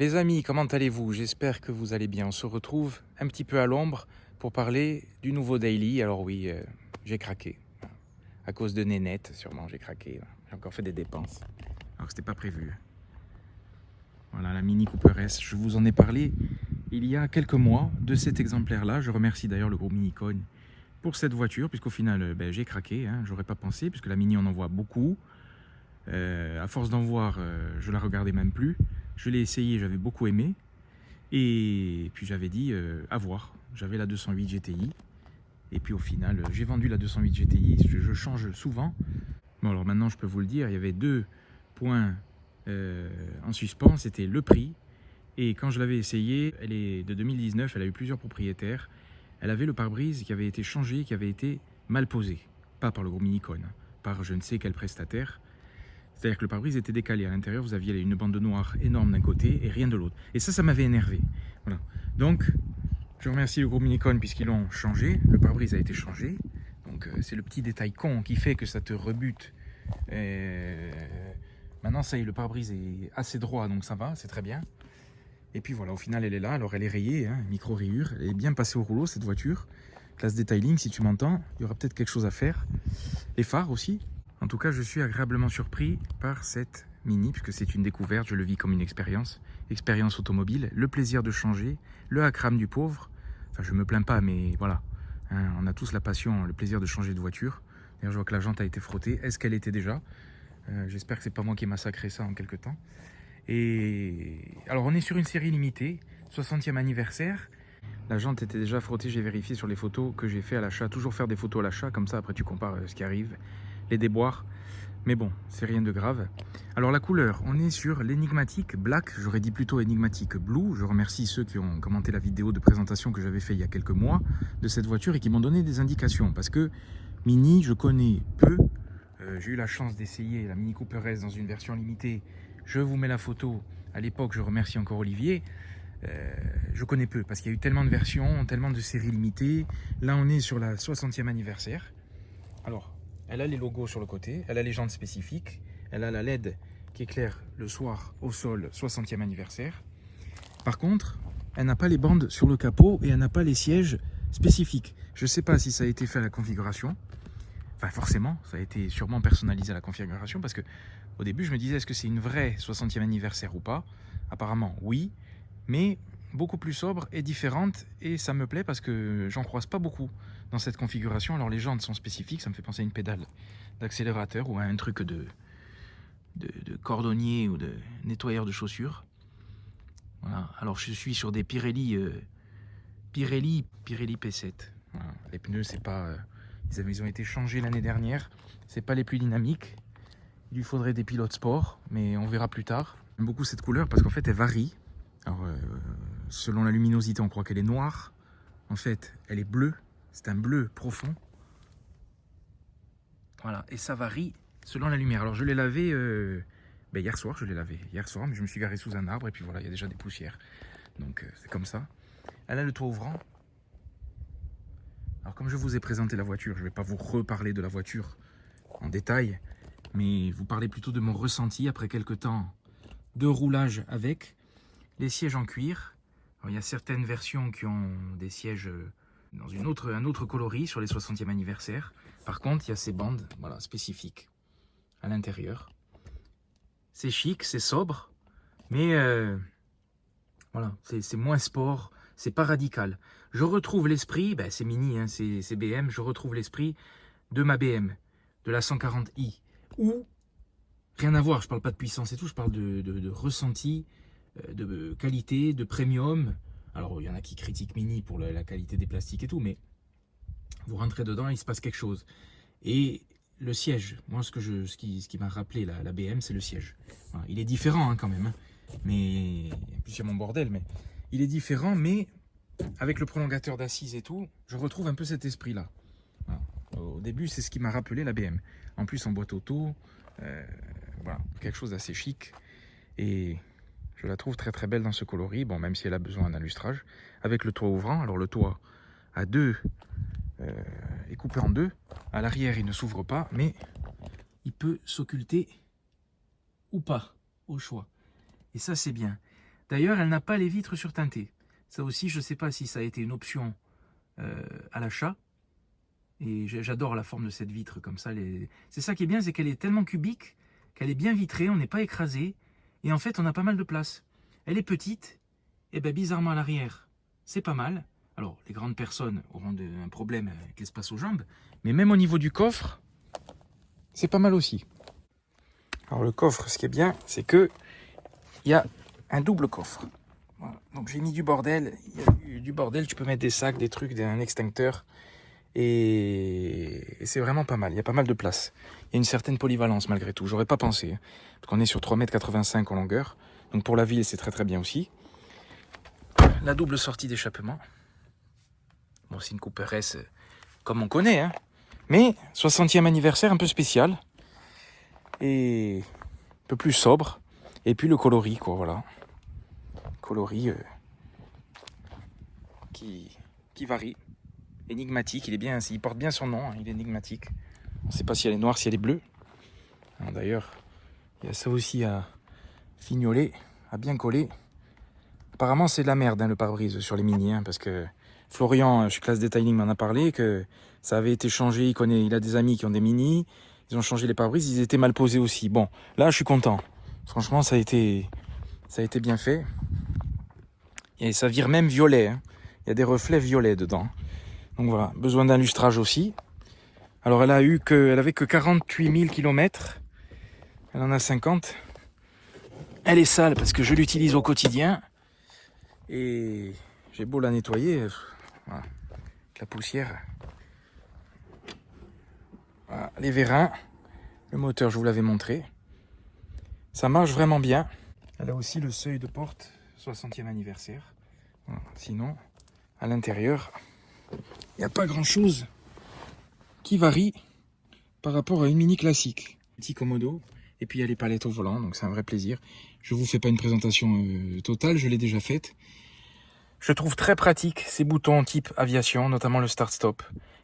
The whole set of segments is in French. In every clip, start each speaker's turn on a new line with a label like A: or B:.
A: les amis, comment allez-vous? J'espère que vous allez bien. On se retrouve un petit peu à l'ombre pour parler du nouveau daily. Alors oui, j'ai craqué. À cause de Nénette, sûrement j'ai craqué. J'ai encore fait des dépenses. Alors que c'était pas prévu. Voilà, la Mini Cooper S. Je vous en ai parlé il y a quelques mois de cet exemplaire-là. Je remercie d'ailleurs le groupe Minicoin pour cette voiture, puisqu'au final, j'ai craqué. J'aurais pas pensé, puisque la Mini, on en voit beaucoup. À force d'en voir, je la regardais même plus. Je l'ai essayé, j'avais beaucoup aimé. Et puis j'avais dit à voir. J'avais la 208 GTI. Et puis au final, j'ai vendu la 208 GTI. Je change souvent. Bon, alors maintenant, je peux vous le dire, il y avait deux points en suspens. C'était le prix. Et quand je l'avais essayé, elle est de 2019, elle a eu plusieurs propriétaires. Elle avait le pare-brise qui avait été changé, qui avait été mal posé. Pas par le groupe Minicoin, par je ne sais quel prestataire. C'est-à-dire que le pare-brise était décalé. À l'intérieur, vous aviez une bande noire énorme d'un côté et rien de l'autre. Et ça m'avait énervé. Voilà. Donc, je remercie le groupe Minicoin puisqu'ils l'ont changé. Le pare-brise a été changé. Donc, c'est le petit détail con qui fait que ça te rebute. Maintenant, ça y est, le pare-brise est assez droit, donc ça va, c'est très bien. Et puis voilà, au final, elle est là. Alors, elle est rayée, micro-rayure. Elle est bien passée au rouleau, cette voiture. Classe detailing, si tu m'entends, il y aura peut-être quelque chose à faire. Les phares aussi. En tout cas, je suis agréablement surpris par cette Mini, puisque c'est une découverte, je le vis comme une expérience automobile, le plaisir de changer, le hacram du pauvre. Enfin, je me plains pas, mais voilà, on a tous la passion, le plaisir de changer de voiture. D'ailleurs, je vois que la jante a été frottée. Est-ce qu'elle était déjà? J'espère que c'est pas moi qui ai massacré ça en quelque temps. Et alors, on est sur une série limitée, 60e anniversaire. La jante était déjà frottée, j'ai vérifié sur les photos que j'ai fait à l'achat. Toujours faire des photos à l'achat, comme ça après tu compares ce qui arrive, les déboires. Mais bon, c'est rien de grave. Alors la couleur, on est sur l'énigmatique black, j'aurais dit plutôt énigmatique blue. Je remercie ceux qui ont commenté la vidéo de présentation que j'avais fait il y a quelques mois de cette voiture et qui m'ont donné des indications. Parce que Mini, je connais peu. J'ai eu la chance d'essayer la Mini Cooper S dans une version limitée. Je vous mets la photo. À l'époque, je remercie encore Olivier. Je connais peu parce qu'il y a eu tellement de versions, tellement de séries limitées. Là, on est sur la 60e anniversaire. Alors, elle a les logos sur le côté, elle a les jantes spécifiques, elle a la LED qui éclaire le soir au sol 60e anniversaire. Par contre, elle n'a pas les bandes sur le capot et elle n'a pas les sièges spécifiques. Je ne sais pas si ça a été fait à la configuration. Enfin, forcément, ça a été sûrement personnalisé à la configuration parce que au début, je me disais, est-ce que c'est une vraie 60e anniversaire ou pas? Apparemment, oui, mais beaucoup plus sobre et différente, et ça me plaît parce que j'en croise pas beaucoup dans cette configuration. Alors les jantes sont spécifiques, ça me fait penser à une pédale d'accélérateur ou à un truc de cordonnier ou de nettoyeur de chaussures. Voilà. Alors je suis sur des Pirelli P7. Voilà. Les pneus, c'est pas, ils ont été changés l'année dernière. C'est pas les plus dynamiques. Il lui faudrait des pilotes sport, mais on verra plus tard. J'aime beaucoup cette couleur parce qu'en fait elle varie. Alors, selon la luminosité, on croit qu'elle est noire. En fait, elle est bleue. C'est un bleu profond. Voilà, et ça varie selon la lumière. Alors, je l'ai lavé hier soir. Je l'ai lavé hier soir, mais je me suis garé sous un arbre et puis voilà, il y a déjà des poussières. Donc, c'est comme ça. Elle a le toit ouvrant. Alors, comme je vous ai présenté la voiture, je ne vais pas vous reparler de la voiture en détail, mais vous parler plutôt de mon ressenti après quelques temps de roulage avec. Les sièges en cuir. Alors, il y a certaines versions qui ont des sièges dans un autre coloris sur les 60e anniversaire. Par contre, il y a ces bandes voilà, spécifiques à l'intérieur. C'est chic, c'est sobre, mais voilà, c'est moins sport, c'est pas radical. Je retrouve l'esprit, c'est Mini, c'est BM, je retrouve l'esprit de ma BM, de la 140i, où, rien à voir, je parle pas de puissance et tout, je parle de ressenti, de qualité, de premium. Alors, il y en a qui critiquent Mini pour la qualité des plastiques et tout, mais vous rentrez dedans, il se passe quelque chose. Et le siège, moi, ce qui m'a rappelé la BM, c'est le siège. Voilà, il est différent quand même, mais en plus, il y a mon bordel, mais il est différent, mais avec le prolongateur d'assises et tout, je retrouve un peu cet esprit-là. Voilà. Au début, c'est ce qui m'a rappelé la BM. En plus, en boîte auto, voilà, quelque chose d'assez chic. Et je la trouve très très belle dans ce coloris, bon, même si elle a besoin d'un lustrage, avec le toit ouvrant. Alors le toit à deux est coupé en deux. À l'arrière, il ne s'ouvre pas, mais il peut s'occulter ou pas, au choix. Et ça, c'est bien. D'ailleurs, elle n'a pas les vitres surteintées. Ça aussi, je ne sais pas si ça a été une option à l'achat. Et j'adore la forme de cette vitre comme ça. C'est ça qui est bien, c'est qu'elle est tellement cubique qu'elle est bien vitrée, on n'est pas écrasé. Et en fait, on a pas mal de place. Elle est petite, et bien bizarrement à l'arrière, c'est pas mal. Alors, les grandes personnes auront un problème avec l'espace aux jambes. Mais même au niveau du coffre, c'est pas mal aussi. Alors le coffre, ce qui est bien, c'est que il y a un double coffre. Voilà. Donc j'ai mis du bordel. Il y a du bordel, tu peux mettre des sacs, des trucs, un extincteur. Et c'est vraiment pas mal. Il y a pas mal de place. Il y a une certaine polyvalence malgré tout. J'aurais pas pensé. Hein, parce qu'on est sur 3,85 m en longueur. Donc pour la ville, c'est très très bien aussi. La double sortie d'échappement. Bon, c'est une Cooper S comme on connaît. Hein. Mais 60e anniversaire un peu spécial. Et un peu plus sobre. Et puis le coloris, quoi, voilà. Coloris qui varie. Énigmatique, il porte bien son nom, hein, il est énigmatique. On ne sait pas si elle est noire, si elle est bleue. D'ailleurs, il y a ça aussi à fignoler, à bien coller. Apparemment, c'est de la merde, hein, le pare-brise sur les Mini, hein, parce que Florian, chez Classe Detailing, m'en a parlé, que ça avait été changé, il a des amis qui ont des Mini, ils ont changé les pare-brises, ils étaient mal posés aussi. Bon, là, je suis content. Franchement, ça a été bien fait. Et ça vire même violet, hein. Il y a des reflets violets dedans. Donc voilà, besoin d'un lustrage aussi. Alors elle avait que 48 000 km. Elle en a 50. Elle est sale parce que je l'utilise au quotidien. Et j'ai beau la nettoyer. Voilà, avec la poussière. Voilà, les vérins. Le moteur, je vous l'avais montré. Ça marche vraiment bien. Elle a aussi le seuil de porte 60e anniversaire. Voilà. Sinon, à l'intérieur, il n'y a pas grand chose qui varie par rapport à une Mini classique. Petit commodo, et puis il y a les palettes au volant, donc c'est un vrai plaisir. Je vous fais pas une présentation totale, je l'ai déjà faite. Je trouve très pratique ces boutons type aviation, notamment le start-stop.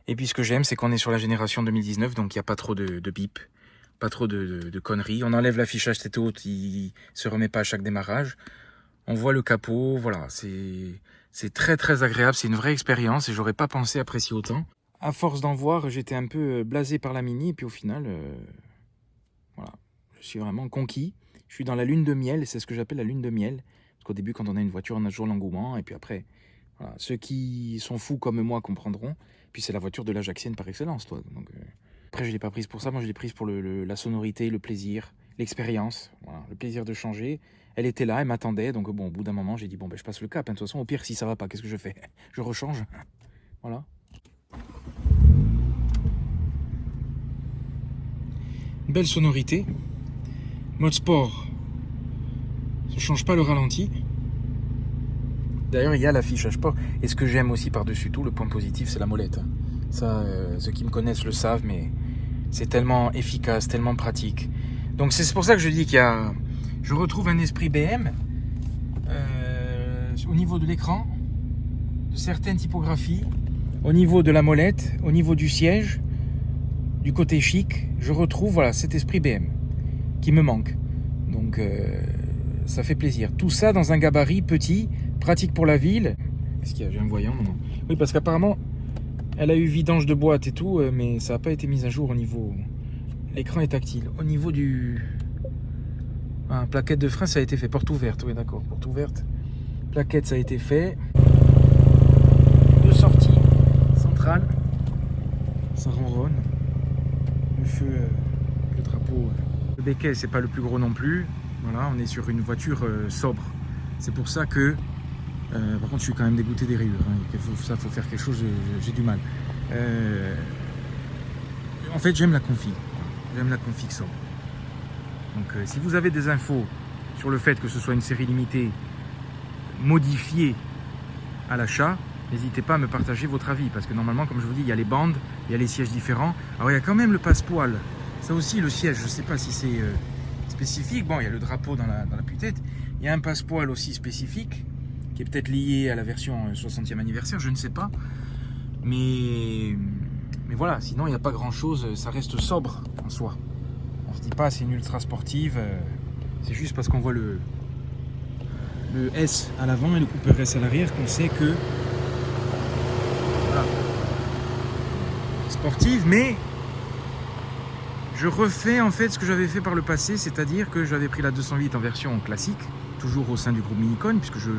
A: Et puis ce que j'aime, c'est qu'on est sur la génération 2019, donc il n'y a pas trop de bip, pas trop de conneries. On enlève l'affichage tête haute, il se remet pas à chaque démarrage. On voit le capot, voilà, c'est très très agréable, c'est une vraie expérience et j'aurais pas pensé apprécier autant. À force d'en voir, j'étais un peu blasé par la Mini et puis au final, voilà, je suis vraiment conquis. Je suis dans la lune de miel et c'est ce que j'appelle la lune de miel. Parce qu'au début, quand on a une voiture, on a toujours l'engouement et puis après, voilà, ceux qui sont fous comme moi comprendront. Puis c'est la voiture de l'Ajaxienne par excellence, toi. Donc, après, je l'ai pas prise pour ça, moi je l'ai prise pour la sonorité, le plaisir, l'expérience, voilà, le plaisir de changer. Elle était là, elle m'attendait, donc bon, au bout d'un moment, j'ai dit, bon, ben, je passe le cap, hein. De toute façon, au pire, si ça va pas, qu'est-ce que je fais? Je rechange, voilà. Belle sonorité. Mode sport, ça change pas le ralenti. D'ailleurs, il y a l'affichage sport. Et ce que j'aime aussi par-dessus tout, le point positif, c'est la molette. Ça, ceux qui me connaissent le savent, mais c'est tellement efficace, tellement pratique. Donc c'est pour ça que je dis je retrouve un esprit BM au niveau de l'écran, de certaines typographies, au niveau de la molette, au niveau du siège, du côté chic. Je retrouve voilà, cet esprit BM qui me manque. Donc ça fait plaisir. Tout ça dans un gabarit petit, pratique pour la ville. Est-ce qu'il y a j'ai un voyant? Non. Oui, parce qu'apparemment, elle a eu vidange de boîte et tout, mais ça n'a pas été mis à jour au niveau... L'écran est tactile. Au niveau du... plaquette de frein, ça a été fait. Porte ouverte, oui d'accord, porte ouverte. Plaquette, ça a été fait. Deux sorties centrales. Ça ronronne. Le feu, le drapeau. Le béquet, c'est pas le plus gros non plus. Voilà, on est sur une voiture sobre. C'est pour ça que... par contre, je suis quand même dégoûté des rayures. Hein. Ça, faut faire quelque chose, j'ai du mal. En fait, j'aime la config. J'aime la config sobre. Donc, si vous avez des infos sur le fait que ce soit une série limitée modifiée à l'achat, n'hésitez pas à me partager votre avis. Parce que normalement, comme je vous dis, il y a les bandes, il y a les sièges différents. Alors, il y a quand même le passepoil. Ça aussi, le siège, je ne sais pas si c'est spécifique. Bon, il y a le drapeau dans la tue-tête. Il y a un passepoil aussi spécifique, qui est peut-être lié à la version 60e anniversaire, je ne sais pas. Mais voilà, sinon il n'y a pas grand-chose, ça reste sobre en soi. On ne se dit pas c'est une ultra sportive, c'est juste parce qu'on voit le le S à l'avant et le Cooper S à l'arrière, qu'on sait que voilà, sportive, mais je refais en fait ce que j'avais fait par le passé, c'est-à-dire que j'avais pris la 208 en version classique, toujours au sein du groupe Minicone, puisque je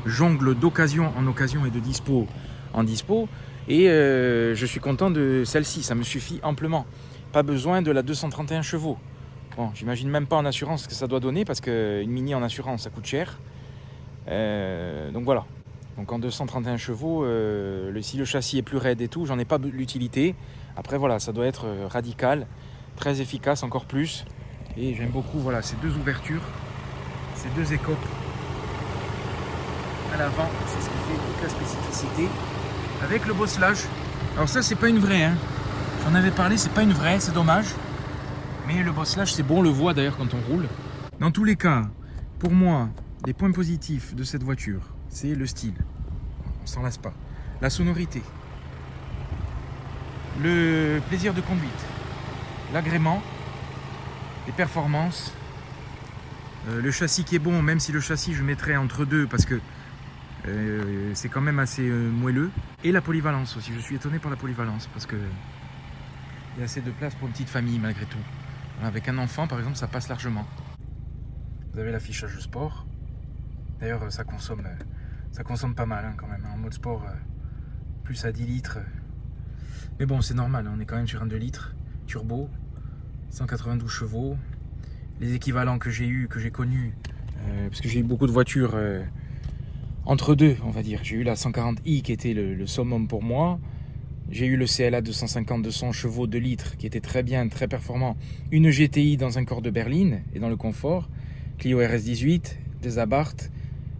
A: jongle d'occasion en occasion et de dispo en dispo, et je suis content de celle-ci, ça me suffit amplement. Pas besoin de la 231 chevaux. Bon, j'imagine même pas en assurance ce que ça doit donner, parce qu'une Mini en assurance, ça coûte cher. Donc voilà. Donc en 231 chevaux, si le châssis est plus raide et tout, j'en ai pas l'utilité. Après voilà, ça doit être radical, très efficace encore plus. Et j'aime beaucoup voilà, ces deux ouvertures, ces deux écopes à l'avant, c'est ce qui fait toute la spécificité. Avec le bosselage. Alors ça c'est pas une vraie, hein. J'en avais parlé, c'est pas une vraie, c'est dommage. Mais le bosselage c'est bon, on le voit d'ailleurs quand on roule. Dans tous les cas, pour moi, les points positifs de cette voiture, c'est le style. On s'en lasse pas. La sonorité. Le plaisir de conduite. L'agrément. Les performances. Le châssis qui est bon, même si le châssis je mettrais entre deux parce que c'est quand même assez moelleux. Et la polyvalence aussi. Je suis étonné par la polyvalence parce que il y a assez de place pour une petite famille malgré tout. Avec un enfant par exemple, ça passe largement. Vous avez l'affichage sport. D'ailleurs, ça consomme pas mal hein, quand même. En mode sport, plus à 10 litres. Mais bon, c'est normal, on est quand même sur un 2 litres turbo, 192 chevaux. Les équivalents que j'ai connus, parce que j'ai eu beaucoup de voitures entre deux, on va dire. J'ai eu la 140i qui était le summum pour moi. J'ai eu le CLA 250-200 chevaux 2 litres qui était très bien, très performant. Une GTI dans un corps de berline et dans le confort. Clio RS18, des Abarth.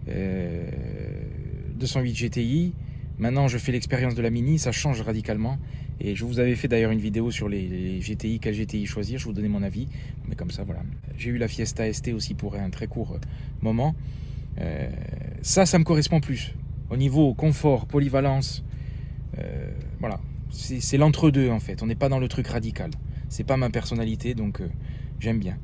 A: 208 GTI. Maintenant je fais l'expérience de la Mini, ça change radicalement et je vous avais fait d'ailleurs une vidéo sur les GTI, quel GTI choisir, je vous donnais mon avis, mais comme ça voilà. J'ai eu la Fiesta ST aussi pour un très court moment. Ça me correspond plus au niveau confort, polyvalence, voilà, c'est l'entre-deux en fait, on n'est pas dans le truc radical, c'est pas ma personnalité donc j'aime bien.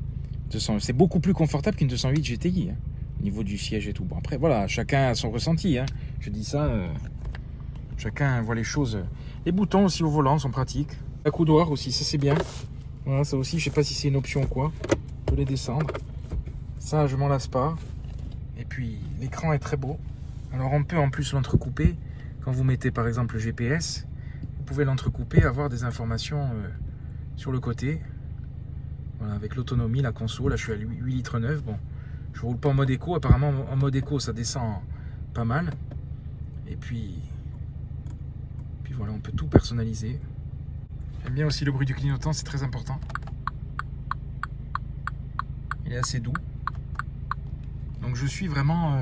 A: C'est beaucoup plus confortable qu'une 208 GTI hein, au niveau du siège et tout. Bon après voilà, chacun a son ressenti hein. Je dis ça, chacun voit les choses. Les boutons aussi au volant sont pratiques. La coudoir aussi, ça c'est bien. Voilà, ça aussi, je sais pas si c'est une option ou quoi. On peut les descendre. Ça, je m'en lasse pas. Et puis l'écran est très beau. Alors on peut en plus l'entrecouper. Quand vous mettez par exemple le GPS, vous pouvez l'entrecouper, avoir des informations sur le côté. Voilà, avec l'autonomie, la conso. Là je suis à 8 litres 9. Bon, je roule pas en mode éco. Apparemment en mode éco ça descend pas mal. Et puis voilà, on peut tout personnaliser. J'aime bien aussi le bruit du clignotant, c'est très important. Il est assez doux. Donc je suis vraiment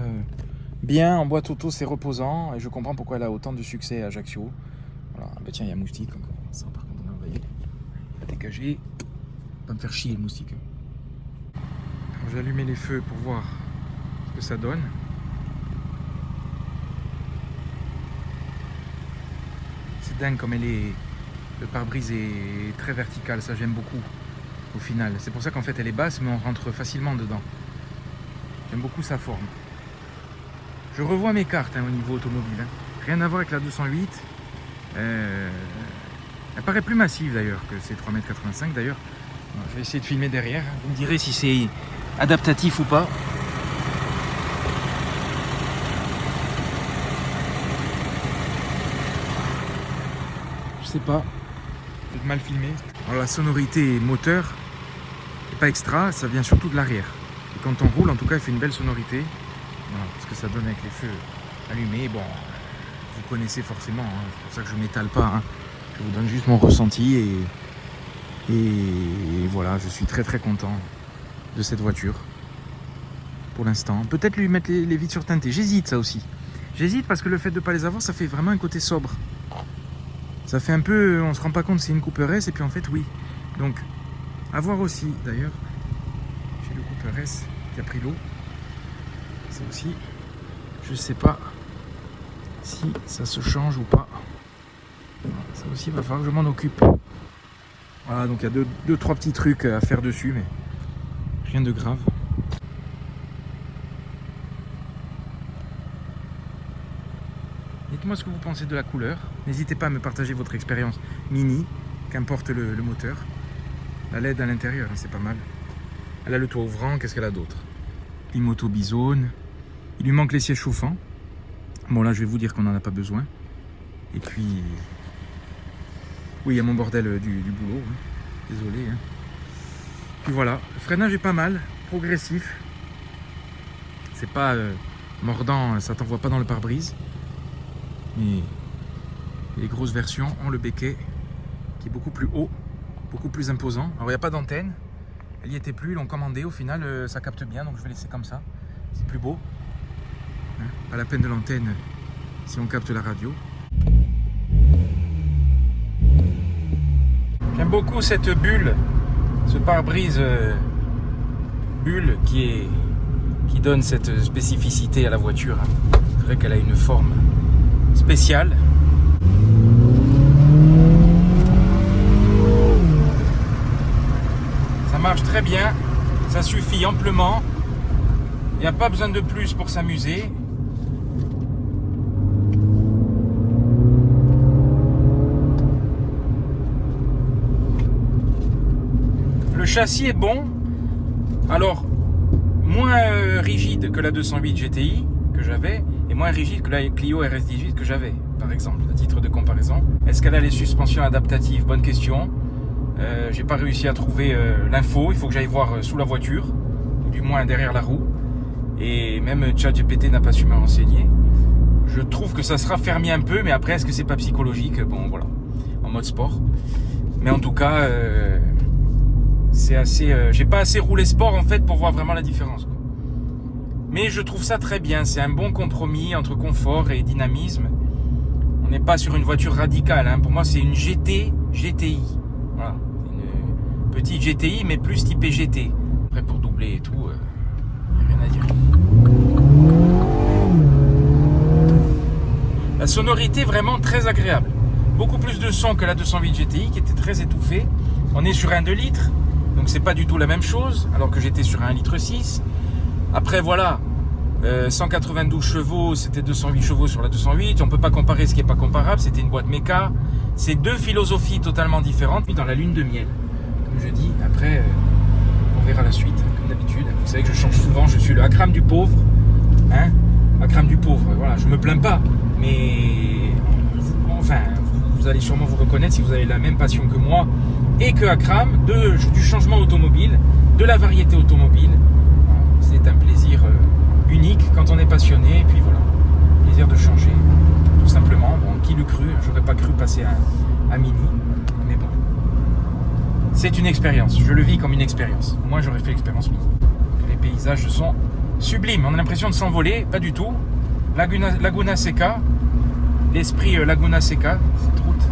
A: bien en boîte auto, c'est reposant et je comprends pourquoi elle a autant de succès à Ajaccio. Voilà, bah tiens, il y a un moustique encore. Ça, par contre, on a envoyé. On va dégager. Pas me faire chier le moustique. Alors, j'ai allumé les feux pour voir ce que ça donne. C'est dingue comme elle est. Le pare-brise est très vertical, ça j'aime beaucoup au final. C'est pour ça qu'en fait elle est basse, mais on rentre facilement dedans. J'aime beaucoup sa forme. Je revois mes cartes hein, au niveau automobile. Hein. Rien à voir avec la 208. Elle paraît plus massive d'ailleurs que ces 3,85 m d'ailleurs. Je vais essayer de filmer derrière. Vous me direz si c'est adaptatif ou pas. Je sais pas. Peut-être mal filmé. Alors la sonorité moteur n'est pas extra, ça vient surtout de l'arrière. Et quand on roule, en tout cas, elle fait une belle sonorité. Voilà, ce que ça donne avec les feux allumés. Bon, vous connaissez forcément, hein, c'est pour ça que je ne m'étale pas. Hein. Je vous donne juste mon ressenti et voilà, je suis très très content de cette voiture pour l'instant. Peut-être lui mettre les vitres surteintées. J'hésite ça aussi. J'hésite parce que le fait de ne pas les avoir, ça fait vraiment un côté sobre. Ça fait un peu, on se rend pas compte c'est une Cooper S et puis en fait oui. Donc à voir aussi d'ailleurs. J'ai le Cooper S qui a pris l'eau. Ça aussi, je sais pas si ça se change ou pas. Ça aussi il va falloir que je m'en occupe. Voilà, donc il y a deux, trois petits trucs à faire dessus, mais rien de grave. Dites-moi ce que vous pensez de la couleur. N'hésitez pas à me partager votre expérience Mini, qu'importe le moteur. La LED à l'intérieur, hein, c'est pas mal. Elle a le toit ouvrant, qu'est-ce qu'elle a d'autre? Moto bisone. Il lui manque les sièges chauffants. Bon là je vais vous dire qu'on n'en a pas besoin. Et puis... oui, il y a mon bordel du boulot. Hein. Désolé. Hein. Puis voilà, le freinage est pas mal, progressif. C'est pas mordant, ça t'envoie pas dans le pare-brise. Mais les grosses versions ont le béquet qui est beaucoup plus haut, beaucoup plus imposant. Alors il n'y a pas d'antenne, elle n'y était plus, ils l'ont commandé. Au final, ça capte bien, donc je vais laisser comme ça. C'est plus beau. Hein, pas la peine de l'antenne si on capte la radio. J'aime beaucoup cette bulle, ce pare-brise bulle qui donne cette spécificité à la voiture. C'est vrai qu'elle a une forme spéciale. Ça marche très bien, ça suffit amplement. Il n'y a pas besoin de plus pour s'amuser. Le châssis est bon, alors moins rigide que la 208 GTI que j'avais et moins rigide que la Clio RS18 que j'avais, par exemple, à titre de comparaison. Est-ce qu'elle a les suspensions adaptatives? Bonne question. J'ai pas réussi à trouver l'info, il faut que j'aille voir sous la voiture, ou du moins derrière la roue, et même ChatGPT n'a pas su me renseigner. Je trouve que ça sera fermé un peu, mais après est-ce que c'est pas psychologique? Bon voilà, en mode sport. Mais en tout cas... c'est assez, j'ai pas assez roulé sport en fait pour voir vraiment la différence. Mais je trouve ça très bien, c'est un bon compromis entre confort et dynamisme. On n'est pas sur une voiture radicale, hein. Pour moi c'est une GTI. Voilà, une petite GTI mais plus typée GT. Après pour doubler et tout, y a rien à dire. La sonorité est vraiment très agréable. Beaucoup plus de son que la 208 GTI qui était très étouffée. On est sur un 2 litres. Donc c'est pas du tout la même chose, alors que j'étais sur un 1,6 litre. Après voilà, 192 chevaux, c'était 208 chevaux sur la 208. On peut pas comparer ce qui est pas comparable, c'était une boîte méca. C'est deux philosophies totalement différentes, mais dans la lune de miel. Comme je dis, après, on verra la suite, comme d'habitude. Vous savez que je change souvent, je suis le Akram du pauvre. Hein, Akram du pauvre, voilà, je me plains pas. Mais, enfin, vous allez sûrement vous reconnaître si vous avez la même passion que moi. Et que Akram, du changement automobile, de la variété automobile. C'est un plaisir unique quand on est passionné, et puis voilà, plaisir de changer, tout simplement. Bon, qui l'eût cru, j'aurais pas cru passer à Mini, mais bon. C'est une expérience, je le vis comme une expérience. Moi j'aurais fait l'expérience Mini. Les paysages sont sublimes, on a l'impression de s'envoler, pas du tout. Laguna Seca, l'esprit Laguna Seca, cette route.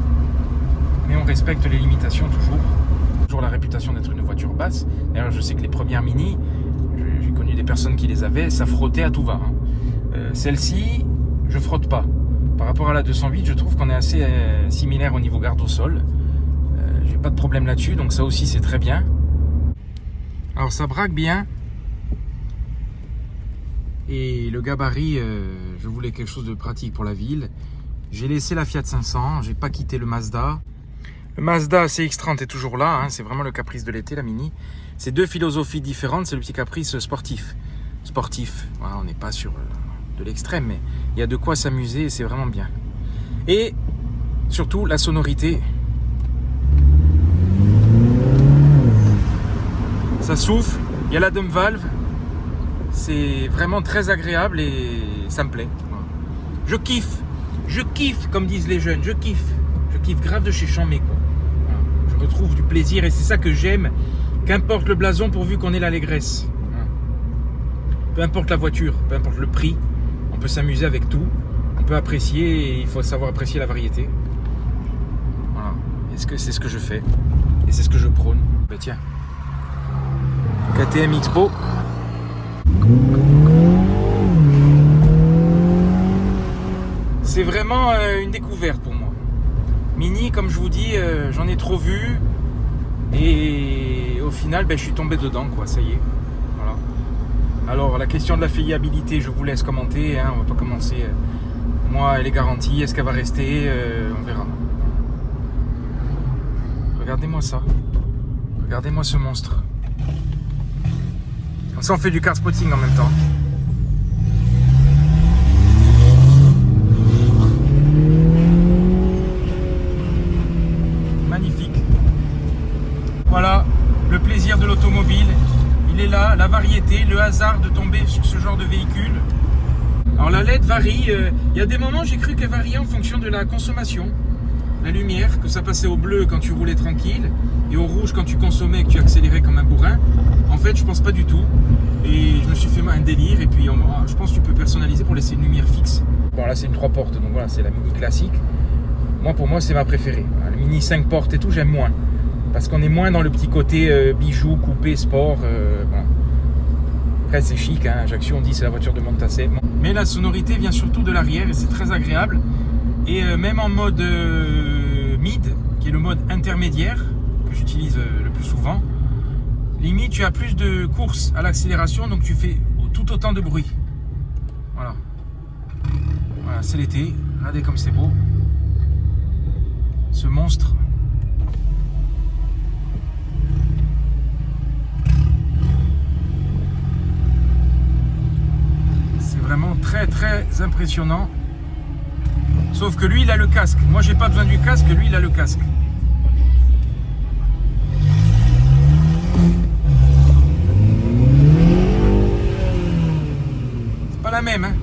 A: Mais on respecte les limitations toujours. Toujours la réputation d'être une voiture basse. D'ailleurs, je sais que les premières Mini, j'ai connu des personnes qui les avaient, ça frottait à tout va. Hein. Celle-ci, je frotte pas. Par rapport à la 208, je trouve qu'on est assez similaire au niveau garde au sol. J'ai pas de problème là-dessus, donc ça aussi c'est très bien. Alors ça braque bien. Et le gabarit, je voulais quelque chose de pratique pour la ville. J'ai laissé la Fiat 500, j'ai pas quitté le Mazda. Le Mazda CX-30 est toujours là, hein, c'est vraiment le caprice de l'été, la Mini. C'est deux philosophies différentes, c'est le petit caprice sportif. Voilà, on n'est pas sur de l'extrême, mais il y a de quoi s'amuser et c'est vraiment bien. Et surtout, la sonorité. Ça souffle, il y a la dump valve. C'est vraiment très agréable et ça me plaît. Voilà. Je kiffe, comme disent les jeunes, je kiffe grave de chez Chambé, quoi. Voilà. Je retrouve du plaisir et c'est ça que j'aime, qu'importe le blason pourvu qu'on ait l'allégresse. Voilà. Peu importe la voiture, peu importe le prix, on peut s'amuser avec tout, on peut apprécier et il faut savoir apprécier la variété. Voilà, c'est ce que je fais et c'est ce que je prône. Ben tiens, KTM Expo. C'est vraiment une découverte pour moi. Mini, comme je vous dis, j'en ai trop vu. Et au final, je suis tombé dedans, quoi. Ça y est. Voilà. Alors, la question de la fiabilité, je vous laisse commenter. Hein, on va pas commencer Moi, elle est garantie. Est-ce qu'elle va rester? On verra. Regardez-moi ça. Regardez-moi ce monstre. Comme ça, on fait du car spotting en même temps. Magnifique. Voilà, le plaisir de l'automobile. Il est là, la variété, le hasard de tomber sur ce genre de véhicule. Alors la LED varie. Il y a des moments, j'ai cru qu'elle variait en fonction de la consommation. La lumière, que ça passait au bleu quand tu roulais tranquille et au rouge quand tu consommais et que tu accélérais comme un bourrin. En fait, je pense pas du tout. Et je me suis fait un délire. Et puis, je pense que tu peux personnaliser pour laisser une lumière fixe. Bon, là, c'est une 3 portes. Donc voilà, c'est la Mini classique. Pour moi, c'est ma préférée. La Mini 5 portes et tout, j'aime moins. Parce qu'on est moins dans le petit côté bijoux, coupé, sport. Voilà. Après, c'est chic. Hein. Ajaccio, on dit c'est la voiture de Montassé. Mais la sonorité vient surtout de l'arrière et c'est très agréable. Et même en mode mid, qui est le mode intermédiaire, que j'utilise le plus souvent, limite tu as plus de course à l'accélération, donc tu fais tout autant de bruit. Voilà. Voilà, c'est l'été. Regardez comme c'est beau. Ce monstre. C'est vraiment très très impressionnant. Sauf que lui, il a le casque. Moi, j'ai pas besoin du casque. Lui, il a le casque. C'est pas la même, hein.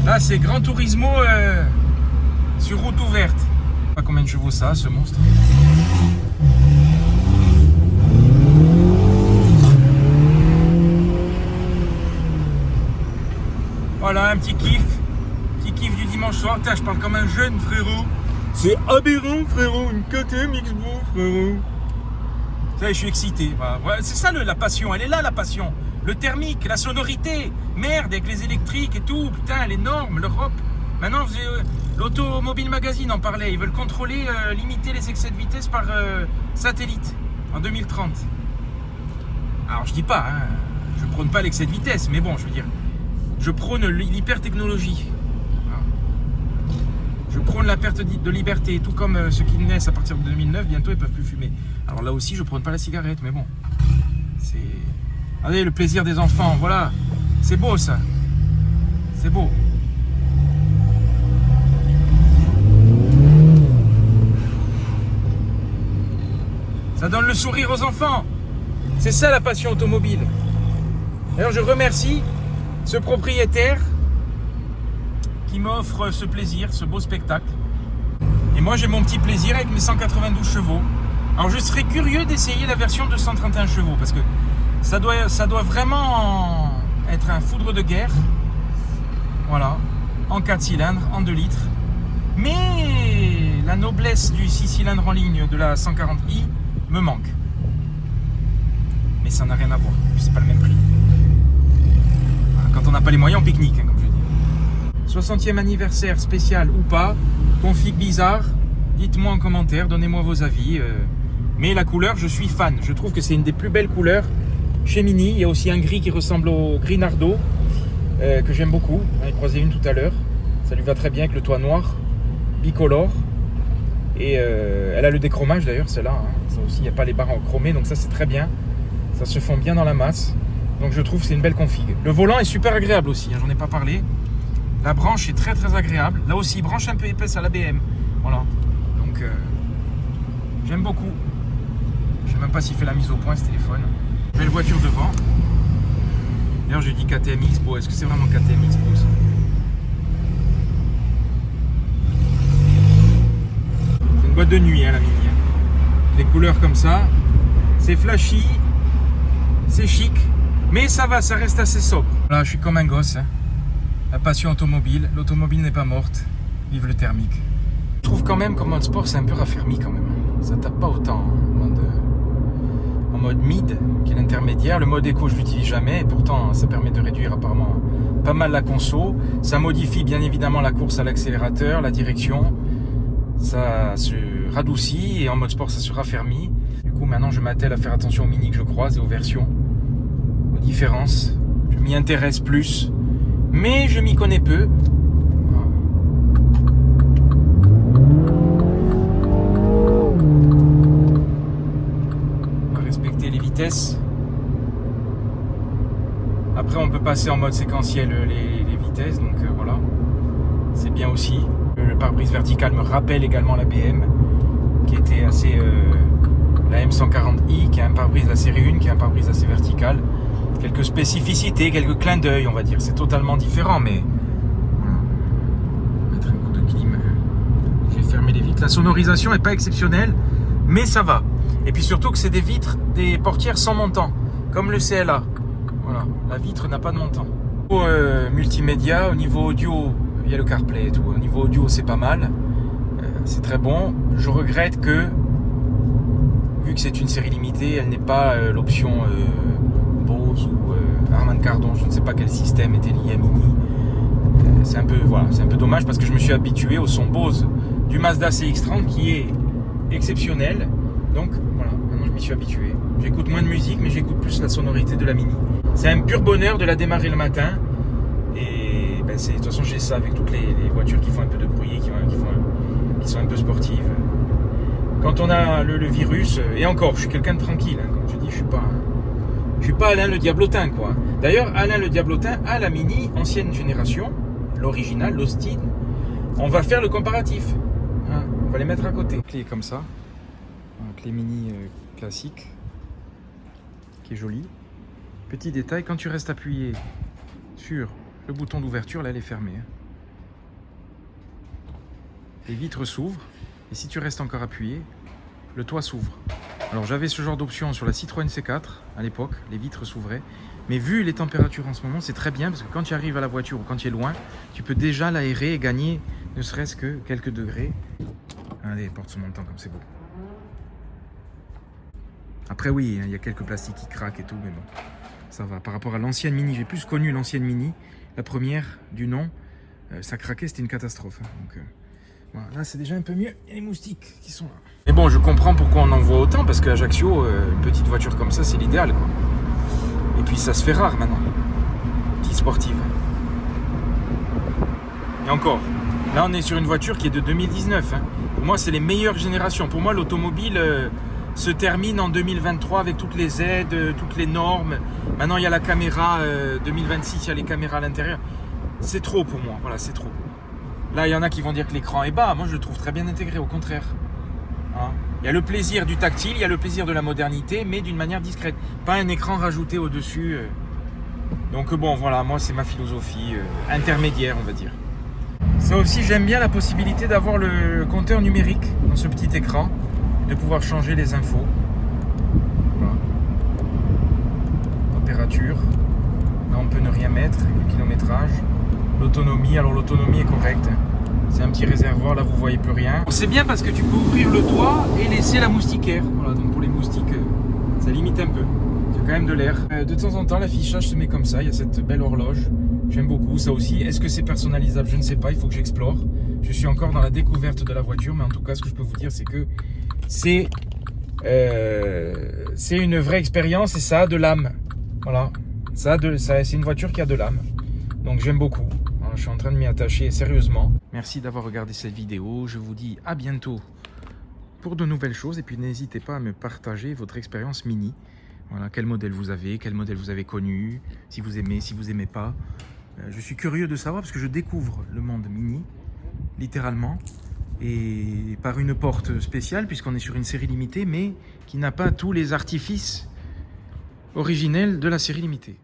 A: Là, c'est Gran Turismo sur route ouverte. Je sais pas combien de chevaux ça, ce monstre. Voilà, un petit kiff du dimanche soir. Putain, je parle comme un jeune, frérot. C'est aberrant, frérot. Une KTM X-Bo, frérot. Ça, je suis excité. Voilà, c'est ça la passion. Elle est là, la passion. Le thermique, la sonorité. Merde, avec les électriques et tout. Putain, elle est énorme, l'Europe. Maintenant, l'Automobile Magazine en parlait. Ils veulent contrôler, limiter les excès de vitesse par satellite en 2030. Alors, je dis pas, hein, je prône pas l'excès de vitesse, mais bon, je veux dire, je prône l'hyper-technologie. Je prône la perte de liberté, tout comme ceux qui naissent à partir de 2009, bientôt ils peuvent plus fumer. Alors là aussi, je prône pas la cigarette, mais bon, c'est... Regardez le plaisir des enfants, voilà, c'est beau ça, c'est beau. Ça donne le sourire aux enfants, c'est ça la passion automobile. D'ailleurs, je remercie ce propriétaire qui m'offre ce plaisir, ce beau spectacle. Et moi, j'ai mon petit plaisir avec mes 192 chevaux. Alors, je serais curieux d'essayer la version de 131 chevaux parce que ça doit vraiment être un foudre de guerre. Voilà, en 4 cylindres, en 2 litres. Mais la noblesse du 6 cylindres en ligne de la 140i me manque. Mais ça n'a rien à voir, c'est pas le même prix. Quand on n'a pas les moyens, on pique-nique, hein, comme je dis. 60e anniversaire spécial ou pas, config bizarre, dites-moi en commentaire, donnez-moi vos avis. Mais la couleur, je suis fan. Je trouve que c'est une des plus belles couleurs chez Mini. Il y a aussi un gris qui ressemble au gris Nardo, que j'aime beaucoup. J'en ai croisé une tout à l'heure. Ça lui va très bien avec le toit noir, bicolore. Et elle a le déchromage d'ailleurs, celle-là. Hein. Ça aussi, il n'y a pas les barres chromées, donc ça c'est très bien. Ça se fond bien dans la masse. Donc je trouve que c'est une belle config. Le volant est super agréable aussi, hein, j'en ai pas parlé. La branche est très très agréable. Là aussi, branche un peu épaisse à l'ABM. Voilà. Donc j'aime beaucoup. Je sais même pas s'il fait la mise au point ce téléphone. Belle voiture devant. D'ailleurs, je dis KTM X-Bo. Est-ce que c'est vraiment KTM X-Bo ça? C'est une boîte de nuit, hein, la Mini. Des couleurs comme ça. C'est flashy. C'est chic. Mais ça va, ça reste assez sobre. Là, je suis comme un gosse. Hein. La passion automobile. L'automobile n'est pas morte. Vive le thermique. Je trouve quand même qu'en mode sport, c'est un peu raffermi quand même. Ça tape pas autant en mode mid, qui est l'intermédiaire. Le mode éco, je l'utilise jamais. Et pourtant, ça permet de réduire apparemment pas mal la conso. Ça modifie bien évidemment la course à l'accélérateur, la direction. Ça se radoucit. Et en mode sport, ça se raffermit. Du coup, maintenant, je m'attelle à faire attention aux mini que je croise et aux versions. Différence, je m'y intéresse plus Mais je m'y connais peu. On va respecter les vitesses. Après, on peut passer en mode séquentiel les vitesses, donc voilà. C'est bien aussi. Le pare-brise vertical me rappelle également la BM, qui était assez... la M140i, qui est un pare-brise de la série 1, qui est un pare-brise assez vertical. Quelques spécificités, quelques clins d'œil, on va dire. C'est totalement différent, mais... Voilà. On va mettre un coup de clim. Je vais fermer les vitres. La sonorisation n'est pas exceptionnelle, mais ça va. Et puis surtout que c'est des vitres, des portières sans montant, comme le CLA. Voilà, la vitre n'a pas de montant. Au multimédia, au niveau audio, il y a le CarPlay et tout. Au niveau audio, c'est pas mal. C'est très bon. Je regrette que, vu que c'est une série limitée, elle n'est pas l'option Bose ou Harman Kardon. Je ne sais pas quel système était lié à Mini. C'est un peu, voilà, c'est un peu dommage parce que je me suis habitué au son Bose du Mazda CX-30 qui est exceptionnel. Donc voilà, maintenant je m'y suis habitué. J'écoute moins de musique, mais j'écoute plus la sonorité de la Mini. C'est un pur bonheur de la démarrer le matin. Et ben, de toute façon, j'ai ça avec toutes les voitures qui font un peu de bruit, qui sont un peu sportives. Quand on a le virus, et encore, je suis quelqu'un de tranquille. Hein, comme je dis, je suis pas Alain le Diablotin, quoi. D'ailleurs, Alain le Diablotin a la Mini ancienne génération, l'original, l'Austin. On va faire le comparatif. Hein, on va les mettre à côté. Clé comme ça. Une clé Mini classique, qui est jolie. Petit détail, quand tu restes appuyé sur le bouton d'ouverture, là elle est fermée. Les vitres s'ouvrent et si tu restes encore appuyé, le toit s'ouvre. Alors j'avais ce genre d'option sur la Citroën C4 à l'époque, les vitres s'ouvraient. Mais vu les températures en ce moment, c'est très bien parce que quand tu arrives à la voiture ou quand tu es loin, tu peux déjà l'aérer et gagner ne serait-ce que quelques degrés. Allez, les portes sont montantes comme c'est beau. Après oui, il y a quelques plastiques qui craquent et tout, mais bon. Ça va, par rapport à l'ancienne Mini, j'ai plus connu l'ancienne Mini, la première du nom, ça craquait, c'était une catastrophe. Hein. Donc voilà, là c'est déjà un peu mieux, il y a les moustiques qui sont là. Mais bon, je comprends pourquoi on en voit autant, parce qu'à Ajaccio, une petite voiture comme ça, c'est l'idéal. Et puis ça se fait rare maintenant, petite sportive. Et encore, là on est sur une voiture qui est de 2019. Hein. Pour moi, c'est les meilleures générations. Pour moi, l'automobile... se termine en 2023 avec toutes les aides, toutes les normes. Maintenant, il y a la caméra 2026, il y a les caméras à l'intérieur. C'est trop pour moi, voilà, c'est trop. Là, il y en a qui vont dire que l'écran est bas. Moi, je le trouve très bien intégré, au contraire. Hein, il y a le plaisir du tactile, il y a le plaisir de la modernité, mais d'une manière discrète. Pas un écran rajouté au-dessus. Donc bon, voilà, moi, c'est ma philosophie intermédiaire, on va dire. Ça aussi, j'aime bien la possibilité d'avoir le compteur numérique dans ce petit écran. De pouvoir changer les infos. Voilà. Température. Là, on peut ne rien mettre. Le kilométrage. L'autonomie. Alors, l'autonomie est correcte. C'est un petit réservoir. Là, vous voyez plus rien. C'est bien parce que tu peux ouvrir le toit et laisser la moustiquaire. Voilà, donc pour les moustiques, ça limite un peu. Il y a quand même de l'air. De temps en temps, l'affichage se met comme ça. Il y a cette belle horloge. J'aime beaucoup ça aussi. Est-ce que c'est personnalisable? Je ne sais pas. Il faut que j'explore. Je suis encore dans la découverte de la voiture. Mais en tout cas, ce que je peux vous dire, c'est que c'est une vraie expérience et ça a de l'âme. Voilà, c'est une voiture qui a de l'âme. Donc j'aime beaucoup. Voilà, je suis en train de m'y attacher sérieusement. Merci d'avoir regardé cette vidéo. Je vous dis à bientôt pour de nouvelles choses. Et puis n'hésitez pas à me partager votre expérience Mini. Voilà, quel modèle vous avez connu, si vous aimez, si vous aimez pas. Je suis curieux de savoir parce que je découvre le monde Mini, littéralement. Et par une porte spéciale puisqu'on est sur une série limitée mais qui n'a pas tous les artifices originels de la série limitée.